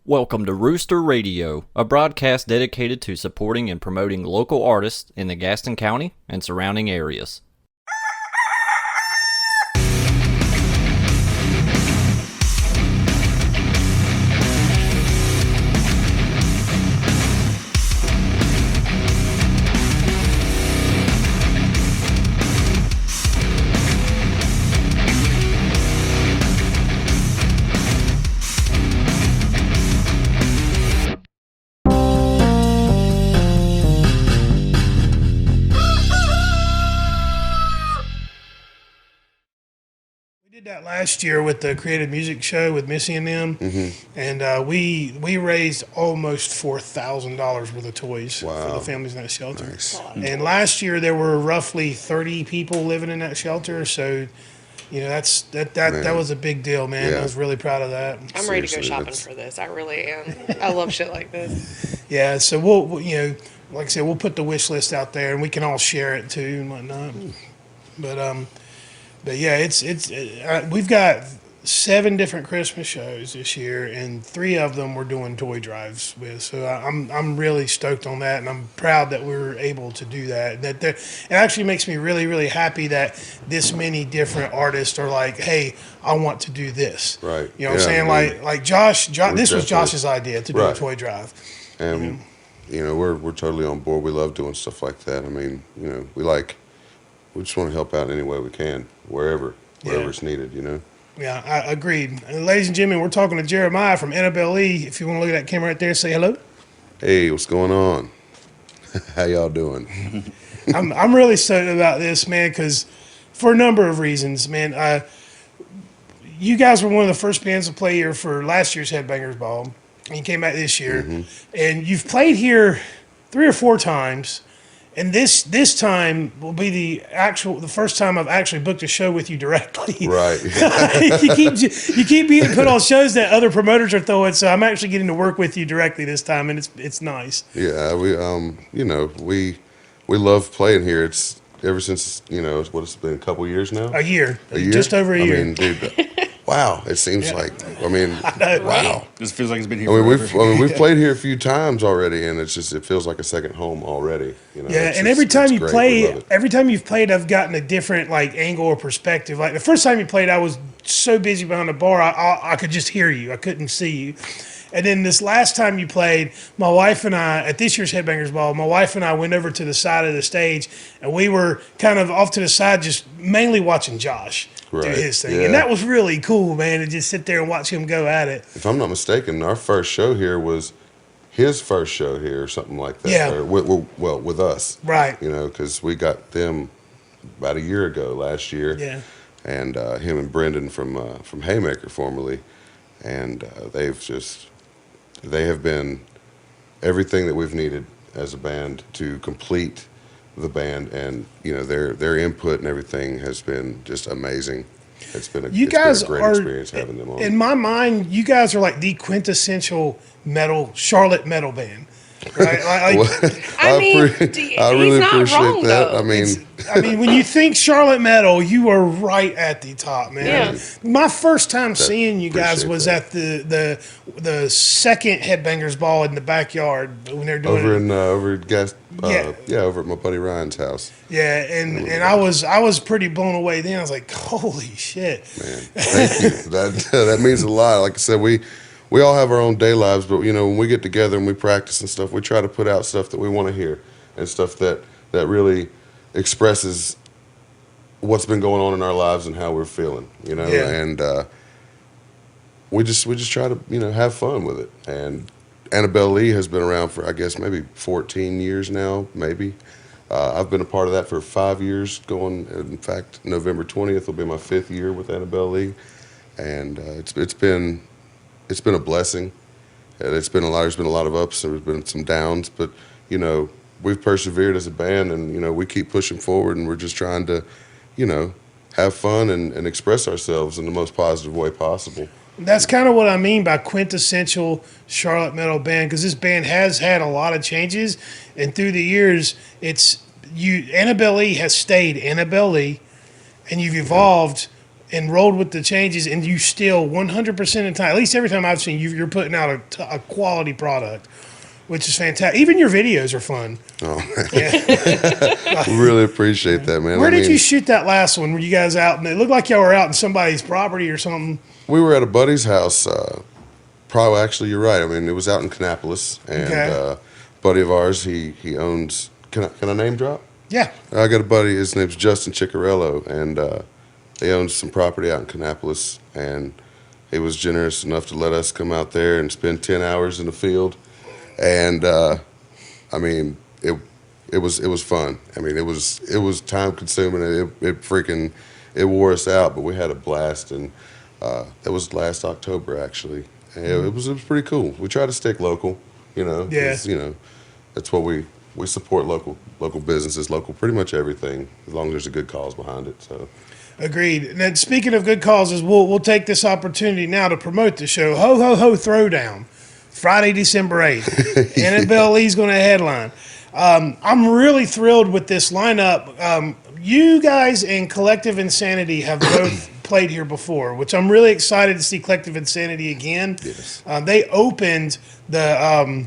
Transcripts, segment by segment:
Welcome to Rooster Radio, a broadcast dedicated to supporting and promoting local artists in the Gaston County and surrounding areas. That last year with the creative music show with Missy and them, and we raised almost $4,000 worth of toys for the families in that shelter. Nice. And last year there were roughly 30 people living in that shelter, so you know that was a big deal, man. Yeah. I was really proud of that. I'm ready to go shopping for this. I really am. I love shit like this. Yeah, so we'll you know, like I said, we'll put the wish list out there and we can all share it too and whatnot. But yeah, we've got 7 different Christmas shows this year, and 3 of them we're doing toy drives with. So I'm really stoked on that, and I'm proud that we were able to do that. It actually makes me really, really happy that this many different artists are like, hey, I want to do this. Right. You know what I'm saying? Like Josh, this was Josh's idea to do a toy drive. And you know, we're totally on board. We love doing stuff like that. I mean, you know, we just want to help out any way we can, wherever it's needed, you know? Yeah, I agreed. And ladies and gentlemen, we're talking to Jeremiah from Annabel Lee. If you want to look at that camera right there and say hello. Hey, what's going on? How y'all doing? I'm really stoked about this, man, because for a number of reasons, man. You guys were one of the first bands to play here for last year's Headbangers Ball. And you came back this year. And you've played here 3 or 4 times. And this time will be the first time I've actually booked a show with you directly. Right. you keep being put on shows that other promoters are throwing, so I'm actually getting to work with you directly this time, and it's nice. Yeah, we you know, we love playing here. It's ever since, you know, it's been a couple years now. A year, a year, just over a year. I mean, dude, wow, it seems like. I mean, wow. This feels like it's been here. I mean, we've played here a few times already, and it feels like a second home already. You know, Yeah, and every time you've played, I've gotten a different like angle or perspective. Like the first time you played, I was so busy behind the bar, I could just hear you. I couldn't see you. And then this last time you played, my wife and I, at this year's Headbangers Ball, my wife and I went over to the side of the stage, and we were kind of off to the side, just mainly watching Josh do his thing. Yeah. And that was really cool, man, to just sit there and watch him go at it. If I'm not mistaken, our first show here was his first show here or something like that. Yeah. Or with us. Right. You know, because we got them about a year ago, last year. Yeah. And him and Brendan from Haymaker formerly. And they have been everything that we've needed as a band to complete the band, and you know their input and everything has been just amazing. It's been a great experience having them on. In my mind, you guys are like the quintessential Charlotte metal band. Right? I really not appreciate wrong, that. though. I mean, when you think Charlotte metal, you are right at the top, man. Yeah. My first time seeing you guys was at the second Headbangers Ball in the backyard when they're doing over at my buddy Ryan's house. Yeah, and I was pretty blown away then. I was like, holy shit, man! Thank you. That means a lot. Like I said, we all have our own day lives, but you know, when we get together and we practice and stuff, we try to put out stuff that we want to hear and stuff that really expresses what's been going on in our lives and how we're feeling, you know. Yeah. And we just try to, you know, have fun with it. And Annabel Lee has been around for, I guess, maybe 14 years now, maybe. I've been a part of that for 5 years. In fact, November 20th will be my 5th year with Annabel Lee, and it's been a blessing. There's been a lot of ups, and there's been some downs, but you know, we've persevered as a band, and you know, we keep pushing forward, and we're just trying to, you know, have fun and express ourselves in the most positive way possible. That's kind of what I mean by quintessential Charlotte metal band, because this band has had a lot of changes, and through the years, Annabel Lee has stayed Annabel Lee, and you've evolved and rolled with the changes, and you still 100% of the time, at least every time I've seen you, you're putting out a quality product, which is fantastic. Even your videos are fun. Oh, we really appreciate that, man. Where did you shoot that last one? Were you guys out? And it looked like y'all were out in somebody's property or something. We were at a buddy's house. Probably, actually, you're right. I mean, it was out in Kannapolis, and a buddy of ours, he owns. Can I name drop? Yeah. I got a buddy. His name's Justin Ciccarello, and they own some property out in Kannapolis, and he was generous enough to let us come out there and spend 10 hours in the field, and I mean, it was fun. I mean, it was time consuming. It wore us out, but we had a blast, and that was last October actually. And it was pretty cool. We try to stick local, you know. Yeah. You know, that's what we support local businesses, pretty much everything, as long as there's a good cause behind it. So. Agreed. And then speaking of good causes, we'll take this opportunity now to promote the show. Ho Ho Ho Throwdown, Friday, December 8th. Annabel Lee's going to headline. I'm really thrilled with this lineup. You guys and Collective Insanity have both played here before, which I'm really excited to see Collective Insanity again. Yes. They opened the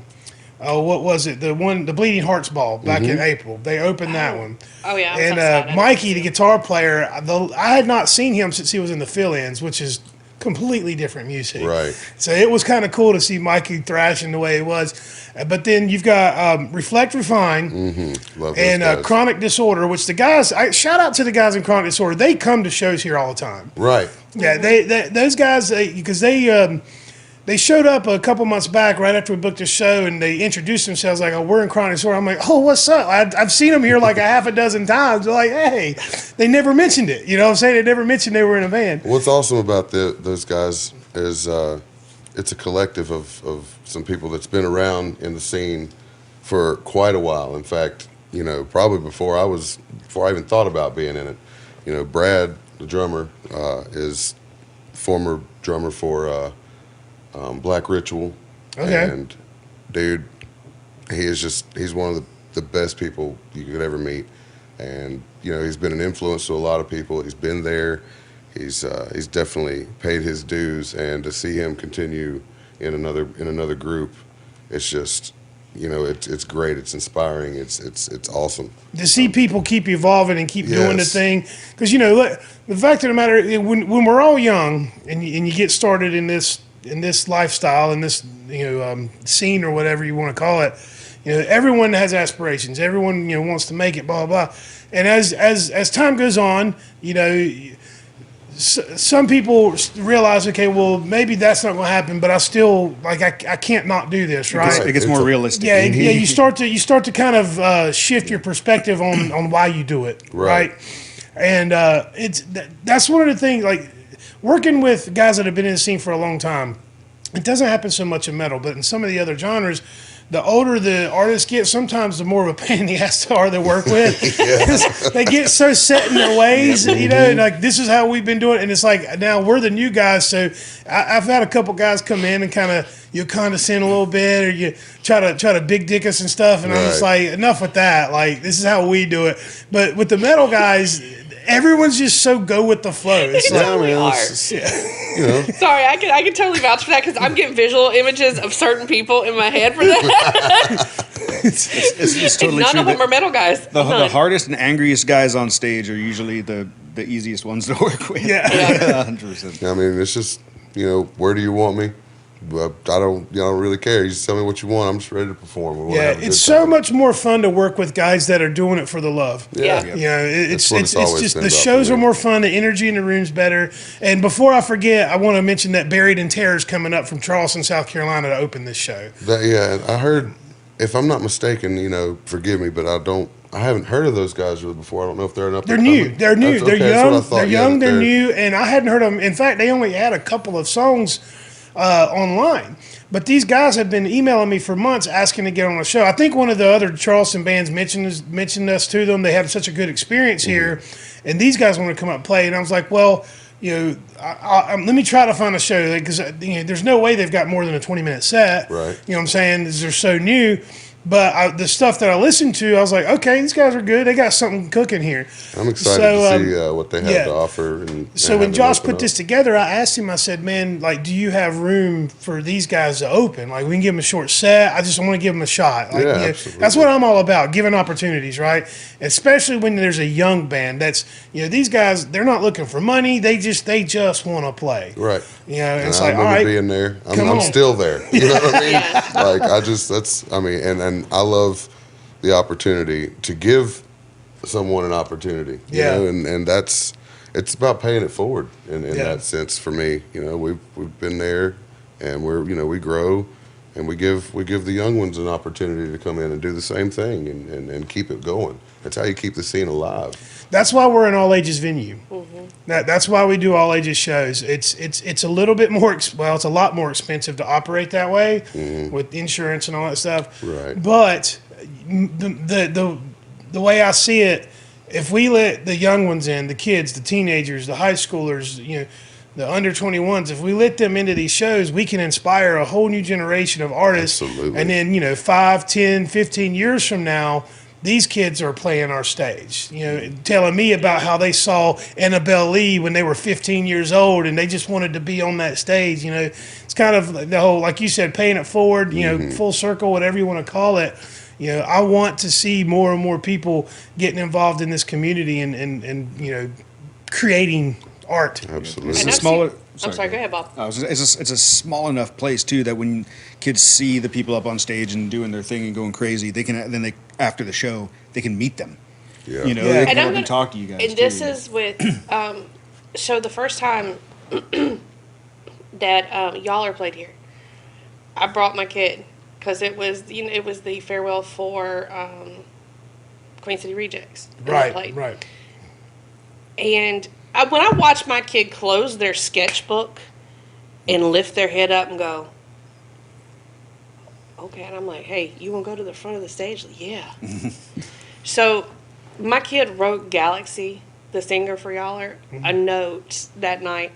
what was it? The Bleeding Hearts Ball back in April. They opened that one. Oh yeah. I'm so And excited. Mikey, the guitar player, I had not seen him since he was in the fill-ins, which is completely different music. Right. So it was kind of cool to see Mikey thrashing the way it was. But then you've got Reflect Refine Love those and guys. Cronic Disorder, which the guys, shout out to the guys in Cronic Disorder. They come to shows here all the time. Right. Yeah, those guys, because they showed up a couple months back right after we booked the show, and they introduced themselves like, "Oh, we're in Cronic Disorder." I'm like, "Oh, what's up?" I've seen them here like a half a dozen times. They're like, "Hey," they never mentioned it. You know what I'm saying? They never mentioned they were in a band. What's awesome about those guys is it's a collective of some people that's been around in the scene for quite a while. In fact, you know, probably before I even thought about being in it. You know, Brad, the drummer, is former drummer for Black Ritual. Okay. And dude, he's one of the best people you could ever meet. And you know, he's been an influence to a lot of people. He's been there. He's definitely paid his dues, and to see him continue in another group, it's just, you know, it's great. It's inspiring. It's awesome. To see people keep evolving and keep doing the Yes. thing, because you know, look, the fact of the matter, when we're all young and you get started in this lifestyle, in this scene or whatever you want to call it, you know, everyone has aspirations. Everyone, you know, wants to make it, blah blah blah. And as time goes on, you know, some people realize, okay, well, maybe that's not going to happen, but I still, like, I can't not do this, right? It gets more realistic. Yeah, yeah. You start to kind of shift your perspective on why you do it, right? And that's one of the things. Like, working with guys that have been in the scene for a long time, it doesn't happen so much in metal, but in some of the other genres, the older the artists get, sometimes the more of a pain in the ass they are to work with. They get so set in their ways, you know, and like, this is how we've been doing it. And it's like, now we're the new guys. So I've had a couple guys come in and kind of, you condescend a little bit, or you try to big dick us and stuff. And I'm just like, enough with that. Like, this is how we do it. But with the metal guys, everyone's just so go with the flow. It's They like, totally are. You know, Sorry, I can totally vouch for that because I'm getting visual images of certain people in my head for that. It's totally None true. of them are metal guys. The None. hardest and angriest guys on stage are usually the easiest ones to work with. Yeah. 100%. I mean, it's just, you know, where do you want me? But I don't really care. You just tell me what you want. I'm just ready to perform. We wanna yeah, have a good it's so time. much more fun to work with guys that are doing it for the love. Yeah. You know, it's That's what it's always just been the about shows for are me. more fun. The energy in the room's better. And before I forget, I want to mention that Buried in Terror is coming up from Charleston, South Carolina, to open this show. And I heard, if I'm not mistaken, you know, forgive me, but I haven't heard of those guys really before. I don't know if they're an up. They're new. They're new. They're young. They're young. They're new. new. And I hadn't heard of them. In fact, they only had a couple of songs online. But these guys have been emailing me for months asking to get on the show. I think one of the other Charleston bands mentioned us to them. They had such a good experience here, and these guys want to come up and play. And I was like, well, you know, let me try to find a show, because you know, there's no way they've got more than a 20-minute set. Right. You know what I'm saying? They're so new. But the stuff that I listened to, I was like, okay, these guys are good. They got something cooking here. I'm excited to see what they have to offer. So when Josh put this together, I asked him, I said, man, like, do you have room for these guys to open? Like, we can give them a short set. I just want to give them a shot. Like, absolutely. That's what I'm all about, giving opportunities, right? Especially when there's a young band that's, these guys, they're not looking for money. They just want to play. Right. It's I like, all right. being there. I'm still there. You know what I mean? Yeah. And I love the opportunity to give someone an opportunity. You know, and it's about paying it forward in that sense for me. We've been there, and we grow, and we give the young ones an opportunity to come in and do the same thing and keep it going. That's how you keep the scene alive. That's why we're an all ages venue. Mm-hmm. That's why we do all ages shows. It's a little bit more it's a lot more expensive to operate that way with insurance and all that stuff. Right. But the way I see it, if we let the young ones in, the kids, the teenagers, the high schoolers, the under 21s, if we let them into these shows, we can inspire a whole new generation of artists. Absolutely. And then 5, 10, 15 years from now, these kids are playing our stage, telling me about how they saw Annabel Lee when they were 15 years old and they just wanted to be on that stage. It's kind of the whole, like you said, paying it forward, full circle, whatever you want to call it. I want to see more and more people getting involved in this community and creating art. Absolutely. It's And a I've smaller. seen- I'm sorry, go ahead, Bob. It's a small enough place too that when kids see the people up on stage and doing their thing and going crazy, they can then after the show they can meet them. Yeah. They And can I'm up gonna- and talk to you guys. And this too. is with, so the first time that Yaller played here, I brought my kid because it was the farewell for Queen City Rejects. And they played. Right. And when I watch my kid close their sketchbook and lift their head up and go, okay, and I'm like, hey, you want to go to the front of the stage? Like, yeah. So my kid wrote Galaxy, the singer for Yaller, a note that night.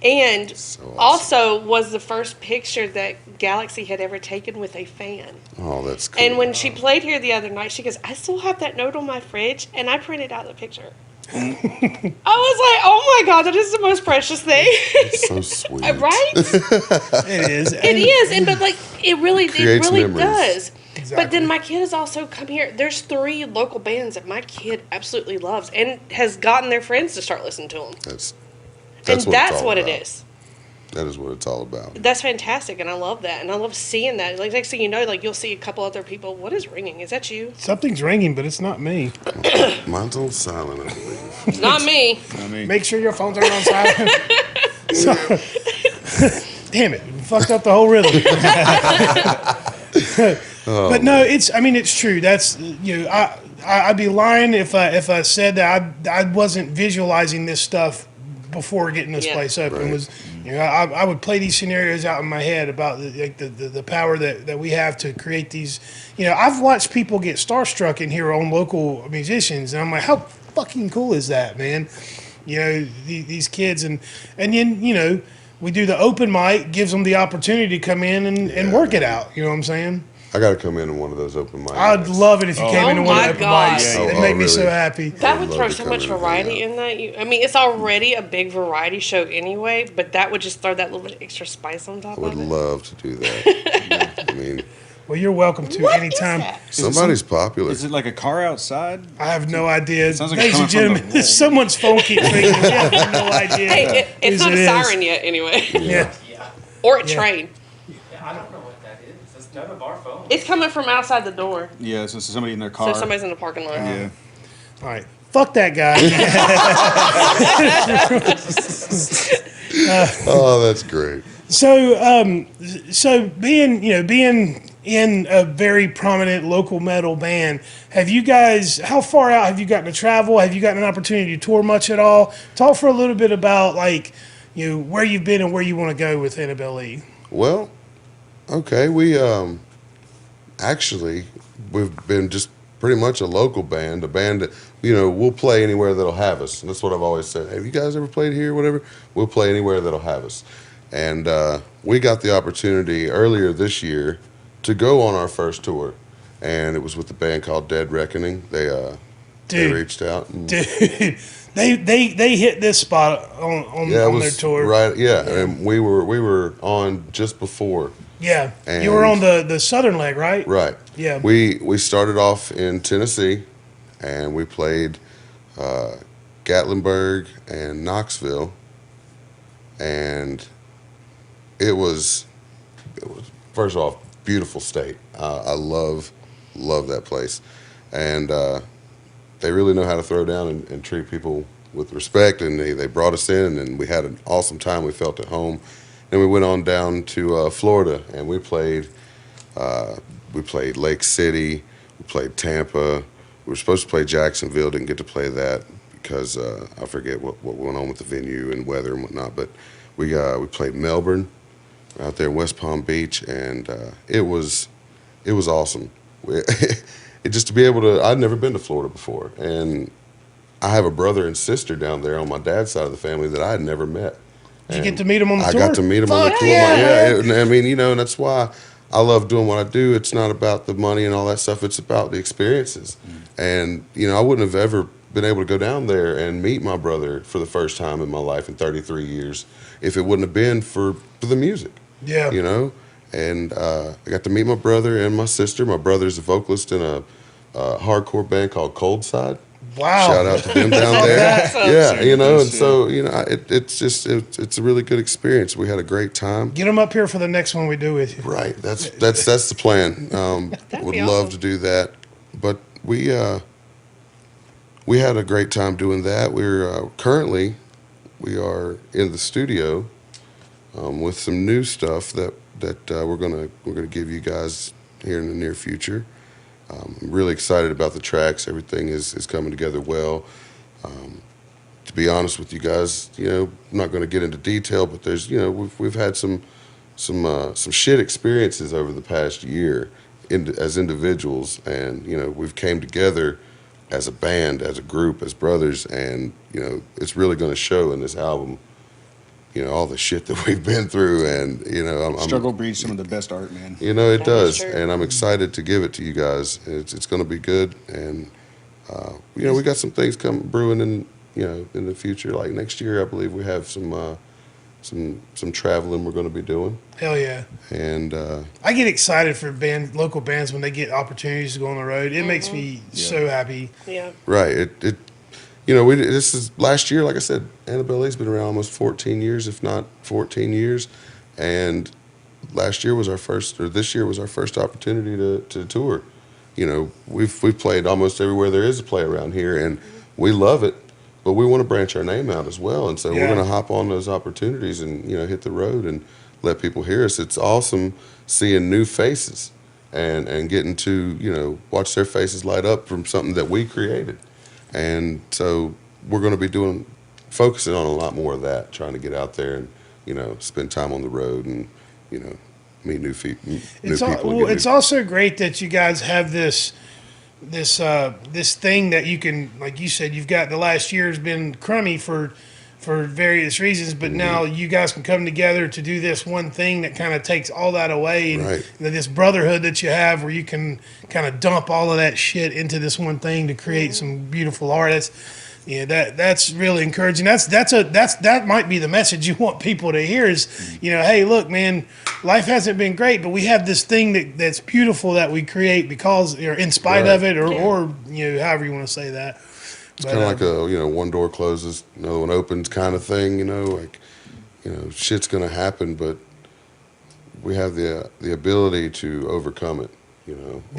And So awesome. also was the first picture that Galaxy had ever taken with a fan. Oh, that's cool. And when she played here the other night, she goes, I still have that note on my fridge, and I printed out the picture. I was like, oh my God, that is the most precious thing. It's so sweet. Right? It is. It is. But like, it really memories. does. Exactly. But then my kid has also come here. There's 3 local bands that my kid absolutely loves and has gotten their friends to start listening to them. That's what it is. That is what it's all about. That's fantastic, and I love that, and I love seeing that. Like next thing you know, like you'll see a couple other people. What is ringing? Is that you? Something's ringing, but it's not me. Mine's on silent, I believe. Not me. I mean, Make sure your phones are on silent. Damn it, fucked up the whole rhythm. But no, it's true. That's I'd be lying if I said that I wasn't visualizing this stuff before getting this place open. Right. Was I would play these scenarios out in my head about the power that we have to create these. I've watched people get starstruck in here on local musicians, and I'm like, how fucking cool is that, man? These kids, and then we do the open mic, gives them the opportunity to come in and work it out. You know what I'm saying? I got to come in one of those open mics. I'd love it if you came into one of my the open God. mics. Yeah, It'd make me really. so happy. That would I'd throw love to so come much in and variety hang in that. It's already a big variety show anyway, but that would just throw that little bit extra spice on top I would of it. love to do that. I mean, Well, you're welcome to What is anytime. that? somebody's popular. is it like a car outside? I have no idea. Sounds like Ladies and it's coming from the gentlemen, wall. someone's phone keeps ringing. We have no idea. Hey, it's whose not it a is. siren yet anyway. Yeah. Or a train. I don't know what that is. It's none of our phones. It's coming from outside the door. Yeah, so it's somebody in their car. So somebody's in the parking lot. Yeah. All right. Fuck that guy. Oh, that's great. So being in a very prominent local metal band, have you guys? How far out have you gotten to travel? Have you gotten an opportunity to tour much at all? Talk for a little bit about where you've been and where you want to go with Annabel Lee. Well, okay, we actually we've been just pretty much a local band, a band that we'll play anywhere that'll have us. And that's what I've always said. Have you guys ever played here? Whatever, we'll play anywhere that'll have us. And we got the opportunity earlier this year to go on our first tour, and it was with the band called Dead Reckoning. They Dude. reached out. And, Dude, they hit this spot on their tour. Right, yeah, and we were on just before. Yeah, And you were on the southern leg, right? Right. Yeah. We started off in Tennessee, and we played Gatlinburg and Knoxville, and it was first off beautiful state. I love that place, and they really know how to throw down and treat people with respect. And they brought us in, and we had an awesome time. We felt at home. Then we went on down to Florida, and we played Lake City, we played Tampa. We were supposed to play Jacksonville, didn't get to play that because I forget what went on with the venue and weather and whatnot. But we played Melbourne out there in West Palm Beach, and it was awesome. Just to be able to, I'd never been to Florida before, and I have a brother and sister down there on my dad's side of the family that I had never met. Did you get to meet them on the I tour? got to meet them on the tour. I mean, and that's why I love doing what I do. It's not about the money and all that stuff. It's about the experiences. And, I wouldn't have ever been able to go down there and meet my brother for the first time in my life in 33 years if it wouldn't have been for the music. Yeah. And I got to meet my brother and my sister. My brother's a vocalist in a hardcore band called Cold Side. Wow. Shout out to them down there. And so, it's a really good experience. We had a great time. Get them up here for the next one we do with you. Right. That's the plan. Would love awesome. to do that. But we had a great time doing that. We're currently we are in the studio with some new stuff that we're gonna give you guys here in the near future. I'm really excited about the tracks. Everything is coming together well. To be honest with you guys, I'm not going to get into detail, but there's we've had some shit experiences over the past year as individuals, and we've came together as a band, as a group, as brothers, and it's really going to show in this album. All the shit that we've been through, and Struggle breeds some of the best art, man. It does, true. and I'm excited to give it to you guys. It's going to be good, and we got some things brewing in the future. Like next year, I believe we have some traveling we're going to be doing. Hell yeah. And I get excited for local bands when they get opportunities to go on the road. It makes me so happy. Yeah. right, this is last year. Like I said, Annabel Lee's been around almost 14 years, if not 14 years, and this year was our first opportunity to tour. We've played almost everywhere there is to play around here, and we love it. But we want to branch our name out as well, and so we're going to hop on those opportunities and hit the road and let people hear us. It's awesome seeing new faces and getting to watch their faces light up from something that we created. And so we're going to be focusing on a lot more of that, trying to get out there and, spend time on the road and, meet new people. It's also great that you guys have this thing that you can, like you said, you've got the last year has been crummy for various reasons, but now you guys can come together to do this one thing that kind of takes all that away, and this brotherhood that you have where you can kind of dump all of that shit into this one thing to create some beautiful art. That's really encouraging. That might be the message you want people to hear is, hey, look, man, life hasn't been great, but we have this thing that's beautiful that we create because, or in spite of it, or however you want to say that. It's kind of like a one door closes, another one opens kind of thing. Shit's gonna happen, but we have the ability to overcome it.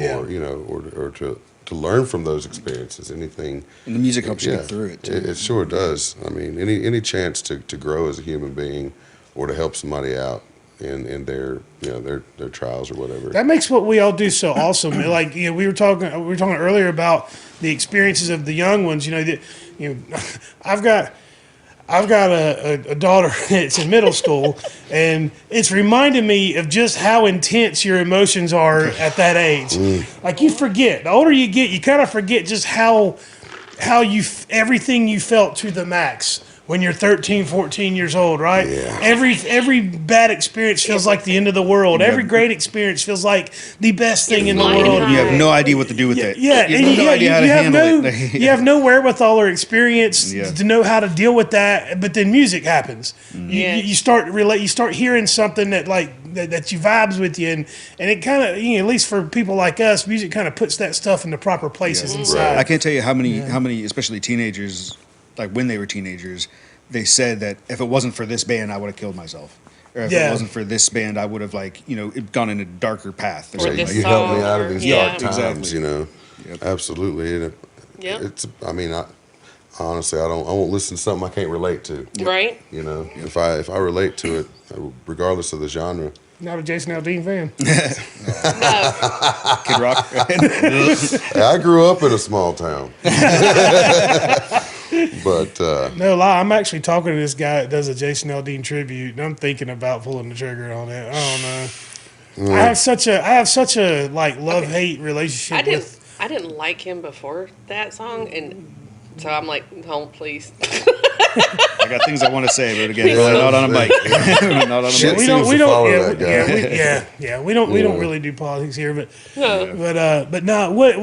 Or to learn from those experiences. Anything. And the music helps you get through it too. It sure does. I mean, any chance to grow as a human being, or to help somebody out in their their trials or whatever. That makes what we all do so awesome. Like we were talking earlier about the experiences of the young ones. I've got a daughter that's in middle school, and it's reminded me of just how intense your emotions are at that age. Like you forget. The older you get, you kind of forget just how everything you felt to the max when you're 13, 14 years old, right? Yeah. Every bad experience feels like the end of the world. Every great experience feels like the best thing in the flying world. high. You have no idea what to do with it. Yeah, you and have no idea how to handle it. you have no wherewithal or experience Yeah. to know how to deal with that. But then music happens. Yes. You start hearing something that that you vibes with you, and it kind of, at least for people like us, music kind of puts that stuff into proper places inside. I can't tell you how many, especially teenagers, like when they were teenagers, they said that if it wasn't for this band, I would have killed myself. Or if it wasn't for this band, I would have gone in a darker path. Or this You helped me out of song, these yeah. dark times, Exactly. Yep. Absolutely. And Yep. it's, I mean, honestly, I won't listen to something I can't relate to. Right? If I relate to it, regardless of the genre. Not a Jason Aldean fan. No. Kid Rock. Hey, I grew up in a small town. But No lie, I'm actually talking to this guy that does a Jason Aldean tribute, and I'm thinking about pulling the trigger on it. I don't know. I have such a love-hate relationship with. I didn't like him before that song, and so I'm like, don't please. I got things I want to say, but again, not on a mic. Not on a Shit mic. We don't. seems We to don't. follow Yeah, that guy. we don't. We don't really do politics here, but No. but no. What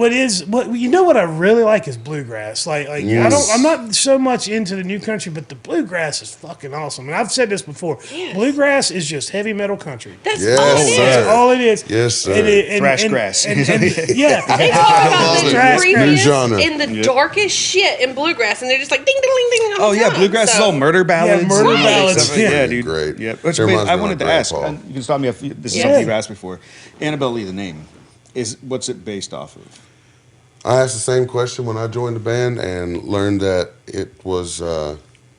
I really like is bluegrass. I'm not so much into the new country, but the bluegrass is fucking awesome. And I've said this before. Yes. Bluegrass is just heavy metal country. That's Yes, all it is. sir. That's all it is. Yes, sir. Thrash grass. Yeah. They talk about the Thrash creepiest genre. and the darkest shit in bluegrass, and they're just like ding ding ding ding. Oh yeah, bluegrass is all murder ballads. Yeah, murder and ballads, stuff. yeah. Yeah, dude. Great. Yeah. It reminds I me wanted of to my ask. grandpa. You can stop me if this is Yeah. something you've asked before. Annabel Lee, the name, what's it based off of? I asked the same question when I joined the band and learned that it was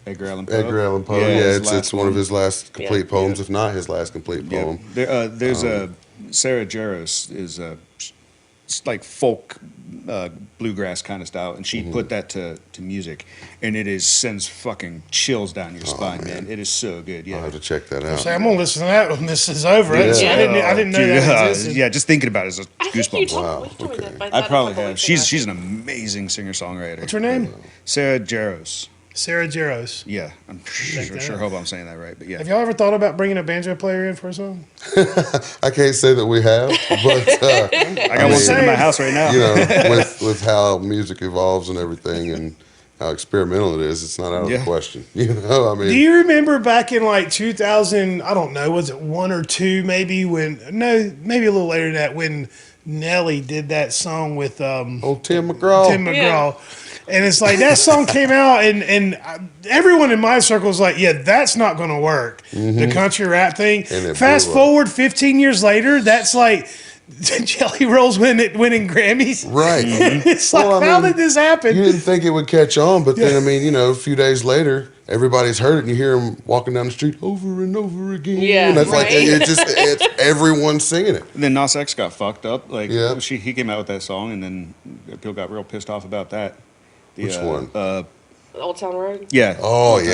Edgar Allan Poe. Edgar Allan Poe. Yeah, his it's last one of one. his last complete Yeah. poems, if not his last complete Yeah. poem. There's Sarah Jaros is it's like folk bluegrass kind of style, and she put that to music, and it sends fucking chills down your spine, man. It is so good. I'll Yeah. have to check that out. So I'm gonna listen to that when this is over. Yeah. I didn't know Dude, that existed. yeah, just thinking about it is a I think you goosebumps. told, Wow, you told me okay. that. But I probably a couple have. weeks ago. She's an amazing singer songwriter. What's her name? Sarah Jaros. Sarah Jaros. Yeah, I'm sure hope I'm saying that right, but yeah. Have y'all ever thought about bringing a banjo player in for a song? I can't say that we have, but I got one sitting in my house right now. with how music evolves and everything, and how experimental it is, it's not out of the question. I mean, Do you remember back in like 2000, I don't know, was it 1 or 2 maybe, maybe a little later than that, when Nelly did that song with Tim McGraw. Tim McGraw. Yeah. And it's like that song came out, and everyone in my circle was like, yeah, that's not going to work. The country rap thing. And it Fast blew up. forward 15 years later, that's like Jelly Rolls winning Grammys. Right. It's like, Well, I how mean, did this happen? You didn't think it would catch on, but then, I mean, a few days later, everybody's heard it, and you hear them walking down the street over and over again. Yeah, and that's like, right. it's everyone singing it. And then Nas X got fucked up. Like Yeah. he came out with that song, and then people got real pissed off about that. Which one? Old Town Road. Yeah. Oh, yeah.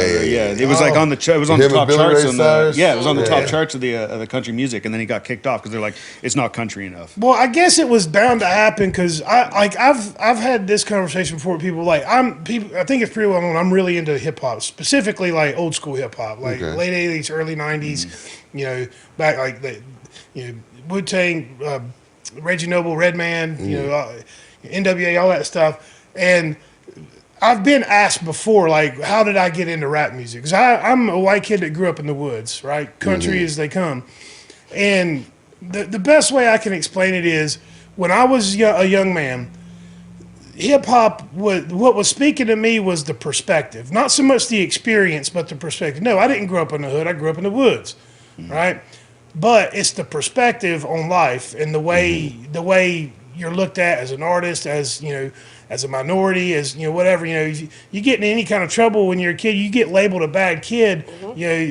It was like on the it was on Him the and top Billy charts. Ray It Cyrus? was on the Yeah. top charts of the country music, and then he got kicked off because they're like, it's not country enough. Well, I guess it was bound to happen because I've had this conversation before with people. Like I think it's pretty well known. I'm really into hip hop, specifically like old school hip hop, like Okay. late '80s, early '90s. Back like the Wu Tang, Reggie Noble, Redman, NWA, all that stuff. And I've been asked before, like, how did I get into rap music? Because I'm a white kid that grew up in the woods, right? Country as they come. And the best way I can explain it is when I was a young man, hip hop, what was speaking to me was the perspective. Not so much the experience, but the perspective. No, I didn't grow up in the hood. I grew up in the woods, right? But it's the perspective on life and the way you're looked at as an artist, as as a minority, as whatever. You get in any kind of trouble when you're a kid, you get labeled a bad kid.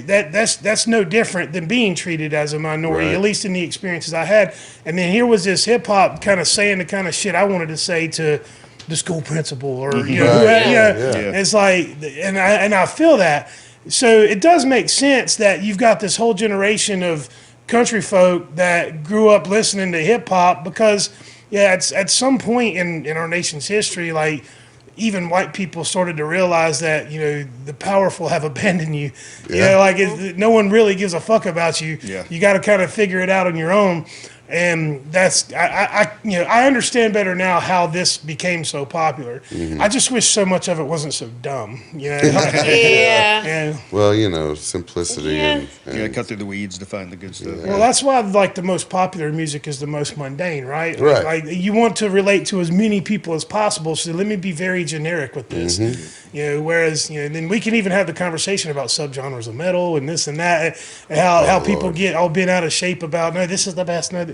That's no different than being treated as a minority, Right. at least in the experiences I had. And then here was this hip hop kind of saying the kind of shit I wanted to say to the school principal or It's like, and I feel that. So it does make sense that you've got this whole generation of country folk that grew up listening to hip hop because, at some point in our nation's history, like even white people started to realize that, the powerful have abandoned you. No one really gives a fuck about you. Yeah. You got to kind of figure it out on your own. And that's, I understand better now how this became so popular. I just wish so much of it wasn't so dumb, Yeah. Well, simplicity Yeah. and You gotta cut through the weeds to find the good stuff. Well, that's why the most popular music is the most mundane, right? Right. Like you want to relate to as many people as possible. So let me be very generic with this. Whereas then we can even have the conversation about subgenres of metal and this and that, and how people get all bent out of shape about no, this is the best. No,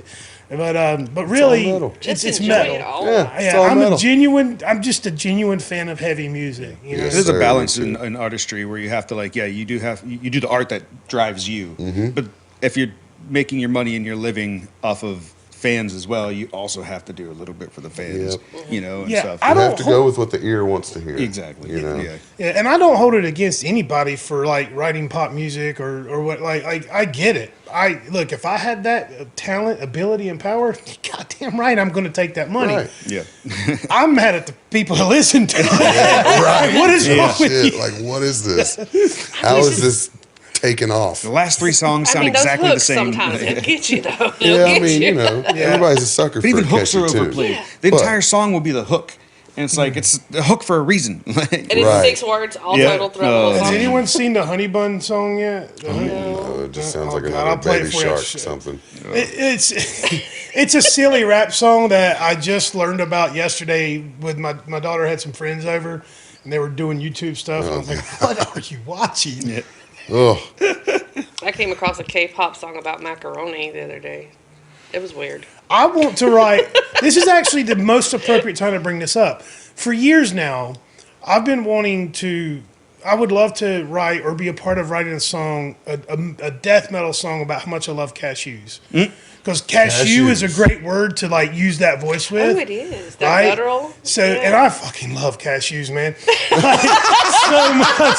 but really, metal. Just it's enjoy metal. it all. it's all metal. I'm just a genuine fan of heavy music. Yes, There's sir, a balance me too. in artistry where you have to you do the art that drives you, but if you're making your money and you're living off of fans as well, you also have to do a little bit for the fans, and Yeah, stuff. I You don't have to go with what the ear wants to hear. Exactly. Yeah. Yeah, and I don't hold it against anybody for writing pop music or what. I get it. Look, if I had that talent, ability, and power, goddamn right, I'm going to take that money. Right. Yeah. I'm mad at the people who listen to it. Right. What is wrong with Shit, you? like, what is this? How is this taken off? The last three songs I sound mean, those exactly the hooks same. sometimes they'll get you though. Yeah, They'll I get mean, you. everybody's a sucker But for even a hooks are catchy tune. overplayed. Yeah. The But- entire song will be the hook, and it's like it's a hook for a reason. And it's Right. 6 words, all Yeah. total throughout the whole Has song. anyone seen the Honey Bun song yet? The Honey- No, it just sounds Oh, like God, another I'll play it Baby for you. Shark something. It's a silly rap song that I just learned about yesterday. With my daughter had some friends over, and they were doing YouTube stuff. And I was like, "What are you watching?" Oh, I came across a K-pop song about macaroni the other day. It was weird. I want to write. This is actually the most appropriate time to bring this up. For years now, I've been wanting to. I would love to write or be a part of writing a song, a death metal song about how much I love cashews. Because cashew is a Cashews. great word to use that voice with. Oh, it is. That Right? guttural. So, Yeah. and I fucking love cashews, man. So much.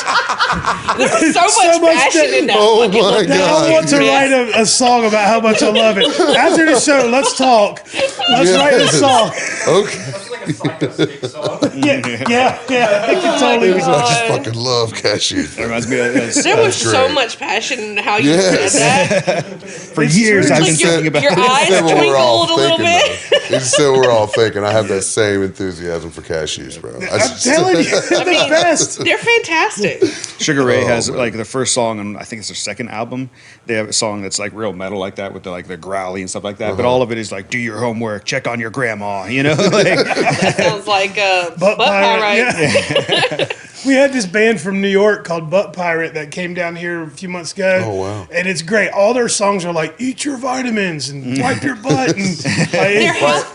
There's so so much much passion in that. oh fucking my little Now I God. want to Yes. write a song about how much I love it. After the show, let's talk. Let's write a Yes. song. Okay. It's like a psycho song. Yeah. It can totally be. I just fucking love cashews. That reminds me of There was so great. much passion in how you Yes. said that. for years. I've been Like your- thinking about your it. eyes Said what we're all twinkled a little thinking, bit. though. You said we're all thinking. I have that same enthusiasm for cashews, bro. I'm telling you, they're the best. They're fantastic. Sugar Ray Oh, has man. the first song, and I think it's their second album. They have a song that's like real metal like that with the growly and stuff like that. But all of it is like, do your homework, check on your grandma, That sounds like Butt Pirate. Pirate. Yeah. We had this band from New York called Butt Pirate that came down here a few months ago. Oh, wow. And it's great. All their songs are like, eat your vitamins and wipe your butt. And,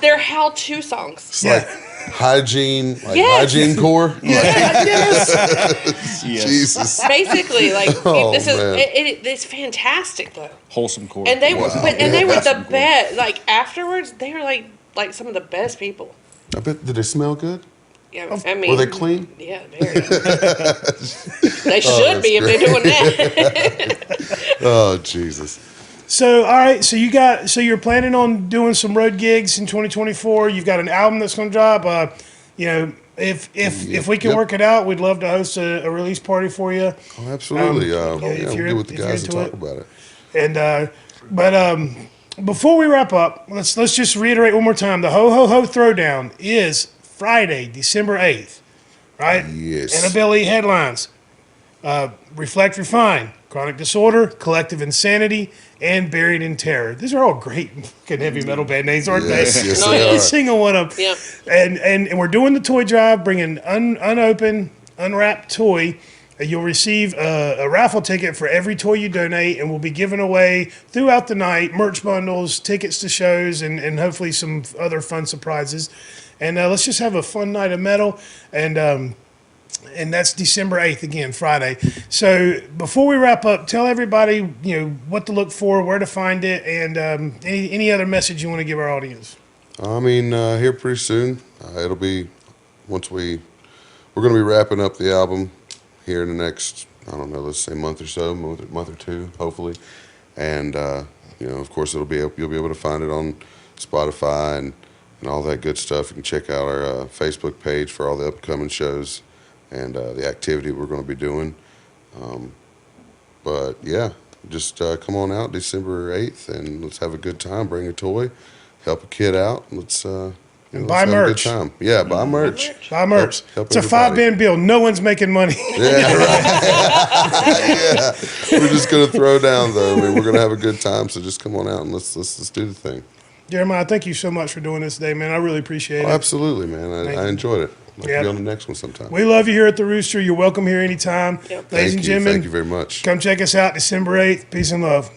They're how-to songs. It's like hygiene, Yes. hygiene core. yes. Jesus. Basically, Oh, this is man. it's fantastic though. wholesome core. And they were, Wow. but and they were the Awesome. best. Like afterwards, they were like some of the best people. I bet. Did they smell good? Yeah, I mean, Were they clean? Yeah, very. They should be if they're doing that. Oh, Jesus. So, all right. So you're planning on doing some road gigs in 2024. You've got an album that's going to drop. If we can Yep. work it out, we'd love to host a release party for you. Oh, absolutely. if We'll you're- get with the if you're guys to into talk it. about it. And before we wrap up, let's just reiterate one more time. The Ho Ho Ho Throwdown is Friday, December 8th, right? Yes. Annabel Lee headlines. Reflect, Refine, Cronic Disorder, Collective Insanity, and Buried in Terror. These are all great fucking heavy metal band names, aren't Yes, they? yes, No, they yeah. are. Single one of them. Yeah. And we're doing the toy drive, bringing unopened, unwrapped toy. You'll receive a raffle ticket for every toy you donate, and we'll be giving away throughout the night merch bundles, tickets to shows, and hopefully some other fun surprises. And let's just have a fun night of metal. And that's December 8th again, Friday. So before we wrap up, tell everybody what to look for, where to find it, and any other message you want to give our audience. I mean, here pretty soon. It'll be once we're going to be wrapping up the album here in the next, I don't know, let's say month or so, month or two, hopefully. And of course, you'll be able to find it on Spotify and and all that good stuff. You can check out our Facebook page for all the upcoming shows and the activity we're going to be doing. But yeah, just come on out December 8th and let's have a good time. Bring a toy, help a kid out. Let's buy let's have merch. a good time. Yeah, buy merch. Buy merch. Help It's a everybody. 5-band bill. No one's making money. Yeah, right. Yeah, we're just gonna throw down though. I mean, we're gonna have a good time. So just come on out and let's do the thing. Jeremiah, thank you so much for doing this today, man. I really appreciate Oh, it. absolutely, man. Thank I you. enjoyed it. I'd like Yeah. to be on the next one sometime. We love you here at the Rooster. You're welcome here anytime. Yep. Ladies and gentlemen, Thank you very much. come check us out December 8th. Peace and love.